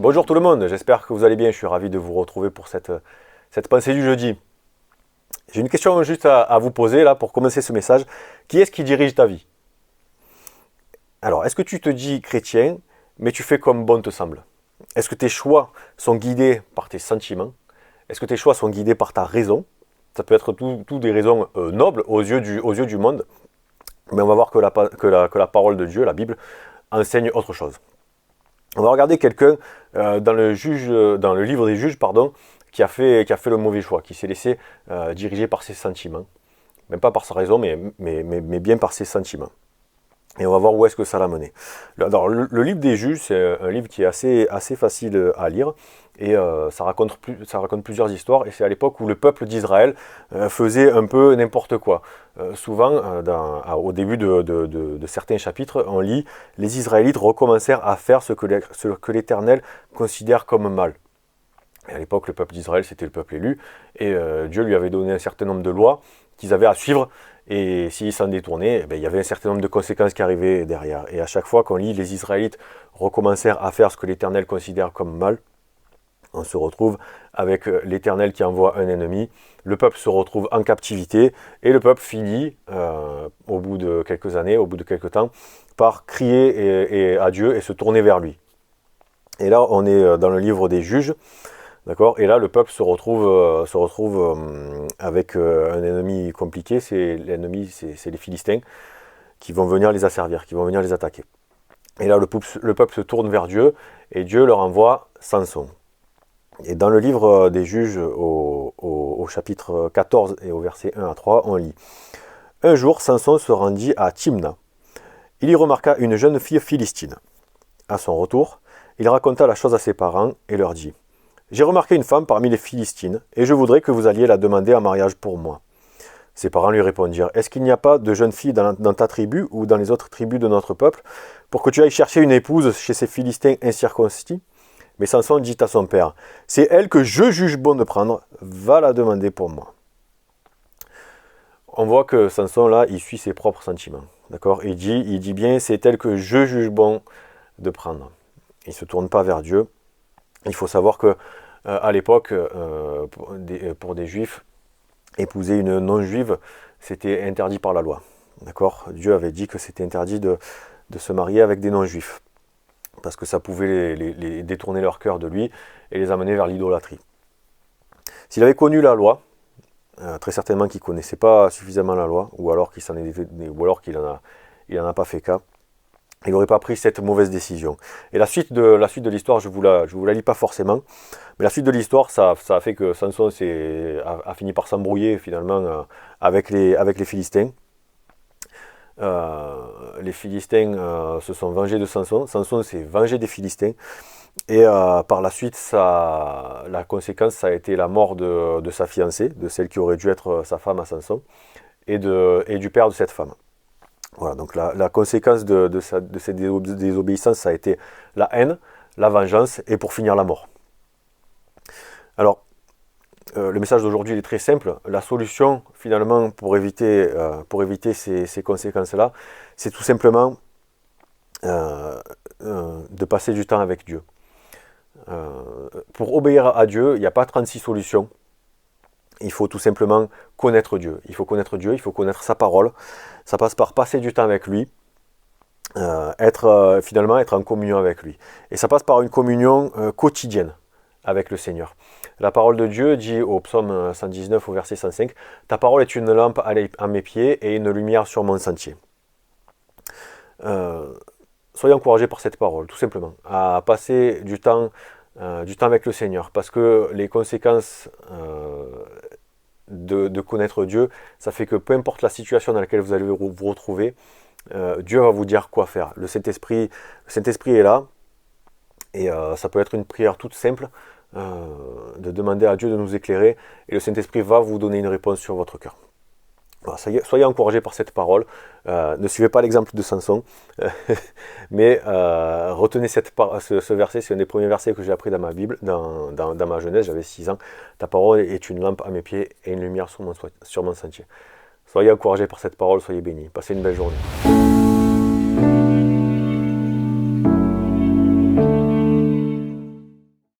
Bonjour tout le monde, j'espère que vous allez bien, je suis ravi de vous retrouver pour cette pensée du jeudi. J'ai une question juste à vous poser là pour commencer ce message. Qui est-ce qui dirige ta vie? Alors, est-ce que tu te dis chrétien, mais tu fais comme bon te semble? Est-ce que tes choix sont guidés par tes sentiments? Est-ce que tes choix sont guidés par ta raison? Ça peut être tout des raisons nobles aux yeux du monde, mais on va voir que la parole de Dieu, la Bible, enseigne autre chose. On va regarder quelqu'un dans le livre des juges, qui a fait le mauvais choix, qui s'est laissé diriger par ses sentiments. Même pas par sa raison, mais bien par ses sentiments. Et on va voir où est-ce que ça l'a mené. Alors, le livre des juges, c'est un livre qui est assez facile à lire. Et ça raconte plusieurs histoires. Et c'est à l'époque où le peuple d'Israël faisait un peu n'importe quoi. Souvent, au début de certains chapitres, on lit « Les Israélites recommencèrent à faire ce que l'Éternel considère comme mal ». Et à l'époque, le peuple d'Israël, c'était le peuple élu. Et Dieu lui avait donné un certain nombre de lois qu'ils avaient à suivre. Et s'ils s'en détournaient, il y avait un certain nombre de conséquences qui arrivaient derrière. Et à chaque fois qu'on lit « Les Israélites recommencèrent à faire ce que l'Éternel considère comme mal », on se retrouve avec l'Éternel qui envoie un ennemi, le peuple se retrouve en captivité, et le peuple finit, au bout de quelques années, au bout de quelques temps, par crier à Dieu et se tourner vers lui. Et là, on est dans le livre des juges, d'accord. Et là, le peuple se retrouve avec un ennemi compliqué. L'ennemi, c'est les Philistins qui vont venir les asservir, qui vont venir les attaquer. Et là, le peuple se tourne vers Dieu et Dieu leur envoie Samson. Et dans le livre des juges, au chapitre 14 et au verset 1 à 3, on lit « Un jour, Samson se rendit à Timna. Il y remarqua une jeune fille philistine. À son retour, il raconta la chose à ses parents et leur dit « J'ai remarqué une femme parmi les Philistines, et je voudrais que vous alliez la demander en mariage pour moi. » Ses parents lui répondirent « Est-ce qu'il n'y a pas de jeune fille dans ta tribu ou dans les autres tribus de notre peuple pour que tu ailles chercher une épouse chez ces Philistins incirconcis ?» Mais Samson dit à son père « C'est elle que je juge bon de prendre, va la demander pour moi. » On voit que Samson, là, il suit ses propres sentiments. D'accord ? Il dit bien « C'est elle que je juge bon de prendre. » Il ne se tourne pas vers Dieu. Il faut savoir que à l'époque, pour des juifs, épouser une non-juive, c'était interdit par la loi. D'accord ? Dieu avait dit que c'était interdit de se marier avec des non-juifs, parce que ça pouvait les détourner leur cœur de lui et les amener vers l'idolâtrie. S'il avait connu la loi, très certainement qu'il ne connaissait pas suffisamment la loi, ou alors qu'il n'en a pas fait cas, il n'aurait pas pris cette mauvaise décision. Et la suite de l'histoire, je vous la lis pas forcément, mais la suite de l'histoire, ça a fait que Samson a fini par s'embrouiller finalement avec les Philistins. Les Philistins se sont vengés de Samson. Samson s'est vengé des Philistins. Et par la suite, la conséquence, ça a été la mort de sa fiancée, de celle qui aurait dû être sa femme à Samson, et du père de cette femme. Voilà, donc la conséquence de cette désobéissance, ça a été la haine, la vengeance, et pour finir la mort. Alors, le message d'aujourd'hui il est très simple. La solution, finalement, pour éviter ces conséquences-là, c'est tout simplement de passer du temps avec Dieu. Pour obéir à Dieu, il n'y a pas 36 solutions. Il faut tout simplement connaître Dieu. Il faut connaître Dieu, il faut connaître sa parole. Ça passe par passer du temps avec lui, être en communion avec lui. Et ça passe par une communion quotidienne avec le Seigneur. La parole de Dieu dit au psaume 119 au verset 105 « Ta parole est une lampe à mes pieds et une lumière sur mon sentier. » Soyez encouragés par cette parole, tout simplement, à passer du temps avec le Seigneur, parce que les conséquences de connaître Dieu, ça fait que peu importe la situation dans laquelle vous allez vous retrouver, Dieu va vous dire quoi faire. Le Saint-Esprit est là, et ça peut être une prière toute simple, de demander à Dieu de nous éclairer, et le Saint-Esprit va vous donner une réponse sur votre cœur. Voilà, soyez encouragés par cette parole. Ne suivez pas l'exemple de Samson, mais retenez ce verset. C'est un des premiers versets que j'ai appris dans ma Bible, dans ma jeunesse, j'avais 6 ans. Ta parole est une lampe à mes pieds et une lumière sur mon sentier. Soyez encouragés par cette parole, soyez bénis. Passez une belle journée.